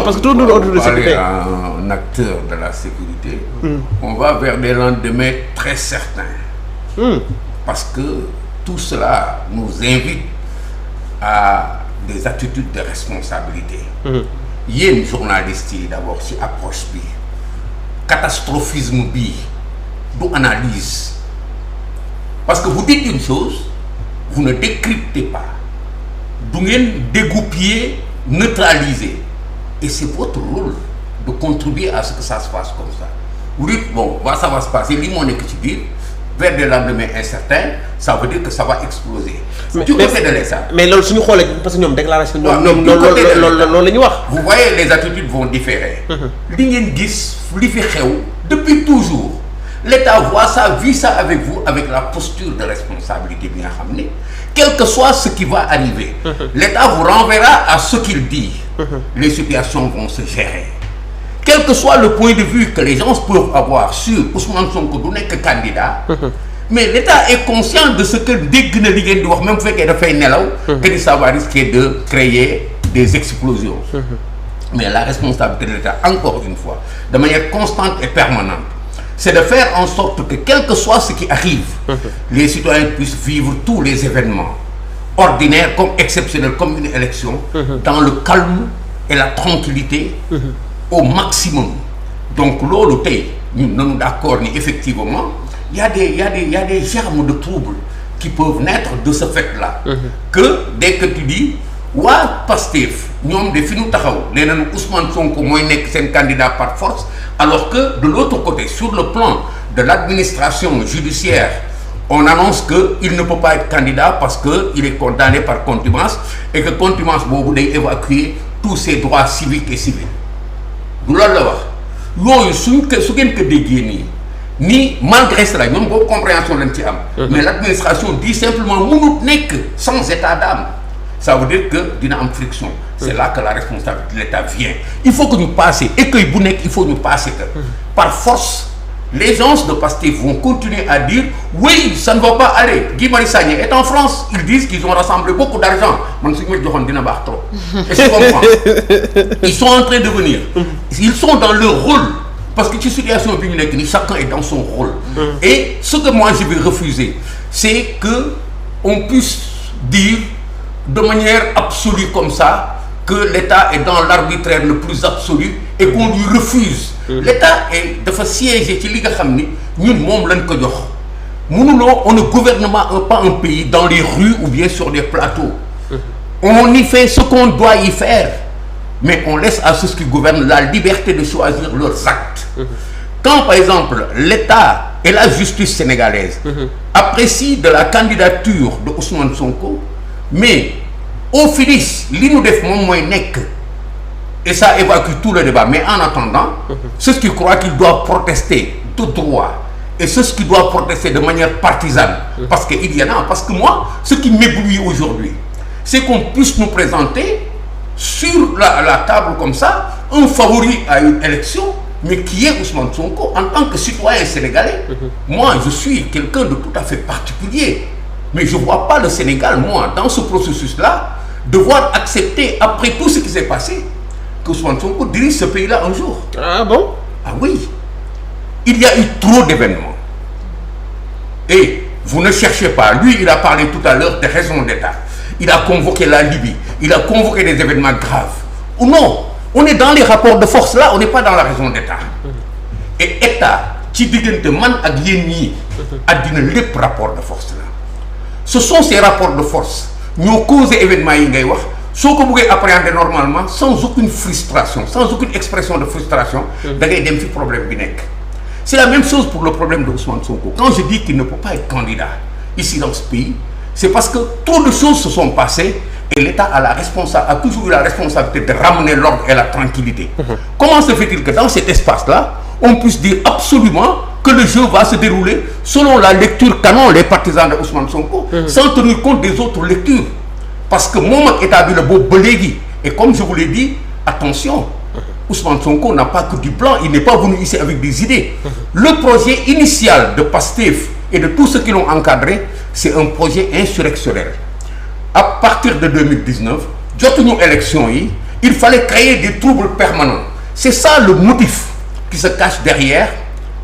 parce que tout le monde de sécurité. Un acteur de la sécurité, on va vers des lendemains très certains. Parce que tout cela nous invite à des attitudes de responsabilité. Yéen journalistes yi d'abord ci approche bi catastrophisme bi du analyse parce que vous dites une chose, vous ne décryptez pas, du ngeen dégoupiller, neutraliser, et c'est votre rôle de contribuer à ce que ça se passe comme ça. Vous dites bon, ça va se passer, li moo nekk ci biir vers des lendemains incertains, ça veut dire que ça va exploser. Du côté de l'État. Mais loolu suñu xoolee parce que ñoom déclaration ñoom loolu la ñu wax. Vous voyez, les attitudes vont différer. li ngeen gis li fi xew depuis toujours l'État voit ça, vit ça avec vous, avec la posture de responsabilité bi nga xam ne quel que soit ce qui va arriver, l'État vous renverra à ce qu'il dit. Les situations vont se gérer. Quel que soit le point de vue que les gens peuvent avoir sur Ousmane Sonko du nekk candidat, mais l'État est conscient de ce que dégg na li ngeen di wax, même bu fekkee dafay nelaw, que ça va risquer de créer des explosions. Mais la responsabilité de l'État, encore une fois, de manière constante et permanente, c'est de faire en sorte que quel que soit ce qui arrive, les citoyens puissent vivre tous les événements, ordinaires comme exceptionnels, comme une élection, dans le calme et la tranquillité, au maximum. Donc loolu tey ñun nañu d'accord ni effectivement il y a des germes de troubles qui peuvent naître de ce fait-là. Que dès que tu dis waa Pastef ñoom de fi ñu taxaw nee nañu Ousmane Sonko mooy nekk seen candidat par force, alors que de l'autre côté, sur le plan de l'administration judiciaire, on annonce qu'il ne peut pas être candidat parce qu'il est condamné par contumace et que contumace boobu day évacuer tous ses droits civiques et civils. Du loolu la wax yooyu su ngeen ko déggee nii ni malgré cela ñoom boobu compréhension lañ ci am. Mais l'administration dit simplement mënut nekk sans état d'âme. Ça veut dire que dina am friction. C'est là que la responsabilité de l'État vient. Il faut que ñu passer écueil bu nekk, il faut ñu passer que par force les gens de Pastef vont continuer à dire oui, ça ne va pas aller. Guy Marius Sagna est en France, ils disent qu'ils ont rassemblé beaucoup d'argent. Man su ñu ma joxoon dina baax trop. Et je comprends. Ils sont en train de venir. Ils sont dans leur rôle. Parce que ci situation bi ñu nekk ni chacun est dans son rôle. Et ce que moi je vais refuser, c'est que on puisse dire de manière absolue comme ça que l'État est dans l'arbitraire le plus absolu et qu'on lui refuse. L'État est dafa siéger ci li nga xam ni ñun moom lañ ko jox. Mënuloo, on ne gouverne pas un pays dans les rues ou bien sur des plateaux. On y fait ce qu'on doit y faire, mais on laisse à ceux qui gouvernent la liberté de choisir leurs actes. Quand par exemple l'État et la justice sénégalaise apprécient de la candidature de Ousmane Sonko, mais au finish li ñu def moom mooy nekk, et ça évacue tout le débat. Mais en attendant, ceux qui croient qu'ils doivent protester de droit et ceux qui doivent protester de manière partisane, parce qu'il y en a, parce que moi, ce qui m'éblouit aujourd'hui, c'est qu'on puisse nous présenter sur la table comme ça un favori à une élection, mais qui est Ousmane Sonko en tant que citoyen sénégalais. Moi, je suis quelqu'un de tout à fait particulier, mais je ne vois pas le Sénégal, moi, dans ce processus-là, devoir accepter, après tout ce qui s'est passé, que Ousmane Sonko dirige ce pays-là un jour. Ah bon? Ah oui. Il y a eu trop d'événements. Et vous ne cherchez pas. Lui, il a parlé tout à l'heure des raisons d'État. Il a convoqué la Libye. Il a convoqué des événements graves. Ou non, on est dans les rapports de force là, on n'est pas dans la raison d'État. Et État, ci diggante man ak yéen ñii, àddina lépp rapport de force là. Ce sont ces rapports de force ñoo causé événements yi ngay wax. Soo ko bëggee appréhender normalement sans aucune frustration, sans aucune expression de frustration, da ngay dem fi problème bi nekk. C'est la même chose pour le problème de Ousmane Sonko. Quand je dis qu'il ne peut pas être candidat ici dans ce pays, c'est parce que trop de choses se sont passées et l'État a toujours eu la responsabilité de ramener l'ordre et la tranquillité. Comment se fait-il que dans cet espace-là, on puisse dire absolument que le jeu va se dérouler selon la lecture canon, les partisans de Ousmane Sonko, sans tenir compte des autres lectures? Parce que moom ak état bi la boobu ba léegi, et comme je vous l'ai dit, attention, Ousmane Sonko n'a pas que du blanc, il n'est pas venu ici avec des idées. Le projet initial de Pastef et de tous ceux qui l'ont encadré, c'est un projet insurrectionnel. À partir de 2019, jotuñu élection yi, il fallait créer des troubles permanents. C'est ça le motif qui se cache derrière,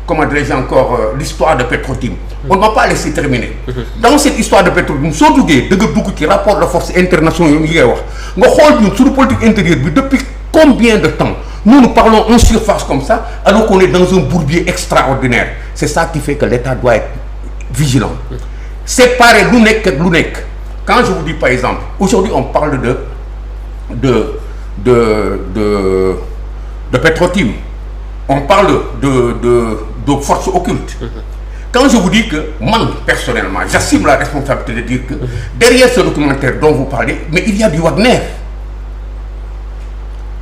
comment dirais-je encore, l'histoire de Petro-Tim. On ne va pas laisser terminer. Dans cette histoire de Petro-Tim, soo duggee da nga dugg ci rapport de force internationaux yi ngay wax nga xool ñun suñu politique intérieure bi depuis combien de temps nous parlons en surface comme ça alors qu'on est dans un bourbier extraordinaire. C'est ça qui fait que l'État doit être vigilant. Séparer lu nekk ak lu nekk. Quand je vous dis par exemple, aujourd'hui on parle de Petro-Tim, on parle de forces occultes. Quand je vous dis que moi personnellement j'assume la responsabilité de dire que derrière ce documentaire dont vous parlez, mais il y a du Wagner.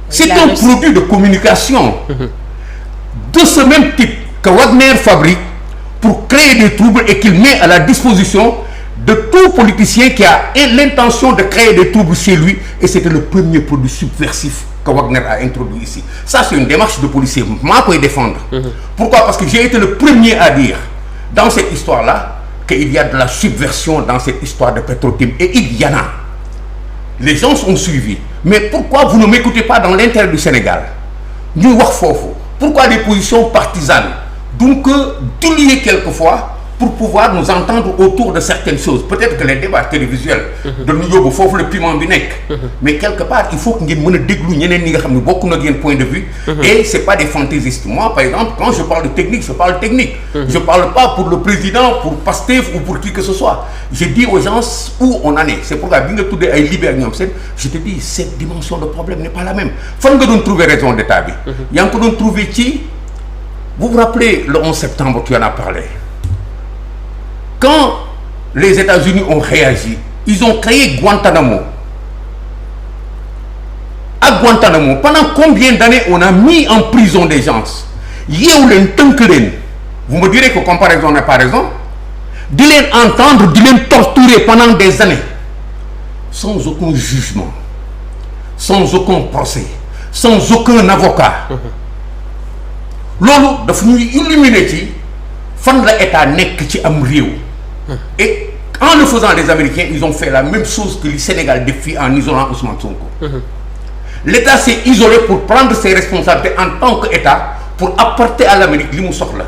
C'est un produit de communication de ce même type que Wagner fabrique pour créer des troubles et qu'il met à la disposition de tout politicien qui a l'intention de créer des troubles chez lui, et c'était le premier produit subversif que Wagner a introduit ici. Ça, c'est une démarche de policier. Moi, je peux défendre. Pourquoi? Parce que j'ai été le premier à dire, dans cette histoire-là, qu'il y a de la subversion dans cette histoire de Petro-Tim. Et il y en a. Les gens sont suivis. Mais pourquoi vous ne m'écoutez pas dans l'intérêt du Sénégal? Nous, pourquoi des positions partisanes? Donc, diluer quelquefois pour pouvoir nous entendre autour de certaines choses. Peut-être que les débats télévisuels de nous yóbbu foofu le piment bi nekk. Mais quelque part, il faut que ngeen mën a déglu ñeneen ñi nga xam ne bokk na ngeen point de vue. Et c'est pas des fantaisistes. Moi, par exemple, quand je parle de technique, je parle technique. Je parle pas pour le président, pour Pastef ou pour qui que ce soit. Je dis aux gens où on en est. C'est pourquoi bi nga tuddee ay libér ñoom seen, je te dis, cette dimension de problème n'est pas la même. Fan nga doon trouver raison d'état bi. Yaa ngi ko doon trouver ci. Vous vous rappelez le 11 septembre, tu en as parlé. Quand les États-Unis ont réagi, ils ont créé Guantanamo. À Guantanamo, pendant combien d'années on a mis en prison des gens? Vous me direz que comparaison n'est pas raison. De les entendre, de les torturer pendant des années, sans aucun jugement, sans aucun procès, sans aucun avocat. Loolu daf ñuy illuminer ci fan la état nekk ci am réew. Et en le faisant, les Américains, ils ont fait la même chose que le Sénégal défie en isolant Ousmane Sonko. L'État s'est isolé pour prendre ses responsabilités en tant qu'État pour apporter à l'Amérique li mu soxla.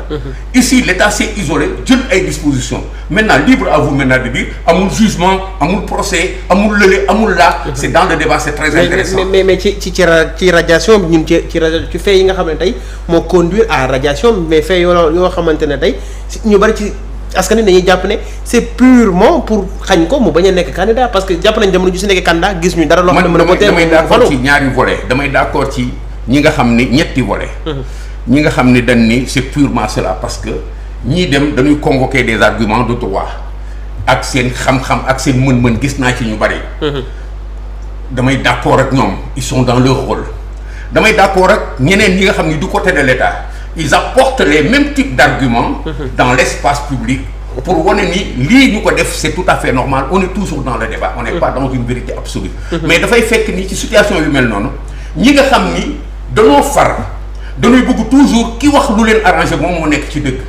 Ici, l'État s'est isolé, jël ay dispositions. Maintenant, libre à vous maintenant de dire amul jugement, amul procès, amul lële, amul là. C'est dans le débat, c'est très intéressant. Mais ci radiation ñun ci fait yi nga xam ne tey moo conduire à radiation, mais fait yoo xamante ne tey ñu bari ci askan wi dañuy jàpp ne c'est purement pour xañ ko mu bañ a nekk candidat, parce que jàpp nañ jamono ju si nekk candidat gis ñu dara loo xam ne mën a voter. damay d'accord ci ñaari volets. Damay d'accord ci ñi nga xam ni ñetti volets. ñi nga xam ni dañ ni c'est purement cela parce que ñii dem dañuy convoquer des arguments de droit ak seen xam-xam ak seen mën-mën gis naa ci ñu bari. damay d'accord ak ñoom, ils sont dans leur rôle. Damay d'accord ak ñeneen ñi nga xam ni du côté de l'État, ils apportent les mêmes types d'arguments dans l'espace public pour wane ni lii ñu ko def c'est tout à fait normal. On est toujours dans le débat, on n'est pas dans une vérité absolue. Mais dafay fekk ni ci situation yu mel noonu ñi nga xam ni dañoo far dañuy bëgg toujours ki wax lu leen arrangé moom moo nekk ci dëgg.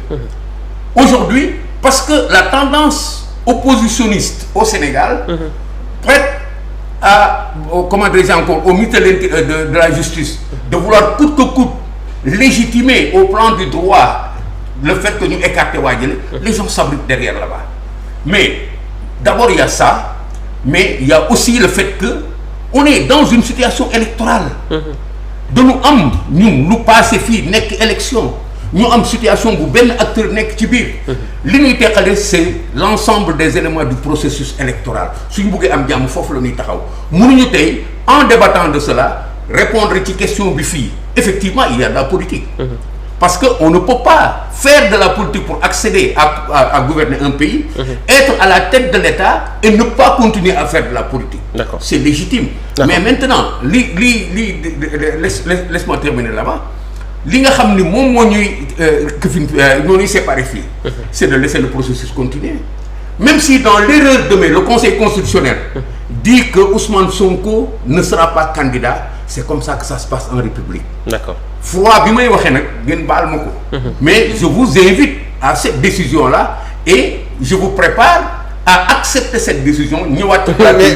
Aujourd'hui, parce que la tendance oppositionniste au Sénégal prête à comment dirais-je encore au mythe de la justice de vouloir coûte que coûte légitimer au plan du droit le fait que ñu écarté waa jële, les gens s'abritent derrière là-bas. Mais d'abord il y a ça, mais il y a aussi le fait que on est dans une situation électorale. dañu am ñun lu passé fii nekk élection ñu am situation bu benn acteur nekk ci biir. li ñuy teqale c'est l'ensemble des éléments du processus électoral. suñu buggee am jàmm foofu la ñuy taxaw mënuñu tey en débattant de cela répondre ci question bi fii. Effectivement, il y a de la politique. Parce qu'on ne peut pas faire de la politique pour accéder à gouverner un pays, être à la tête de l'État et ne pas continuer à faire de la politique. C'est légitime. Mais maintenant, laisse-moi terminer là-bas. Li nga xam ni moom moo ñuy séparer fii, c'est de laisser le processus continuer. Même si dans l'erreur demain, le Conseil constitutionnel dit que Ousmane Sonko ne sera pas candidat, c'est comme ça que ça se passe en République. D'accord. Froid bi may waxee nag ngeen baal ma ko. Mais je vous invite à cette décision-là et je vous prépare à accepter cette décision ñëwaat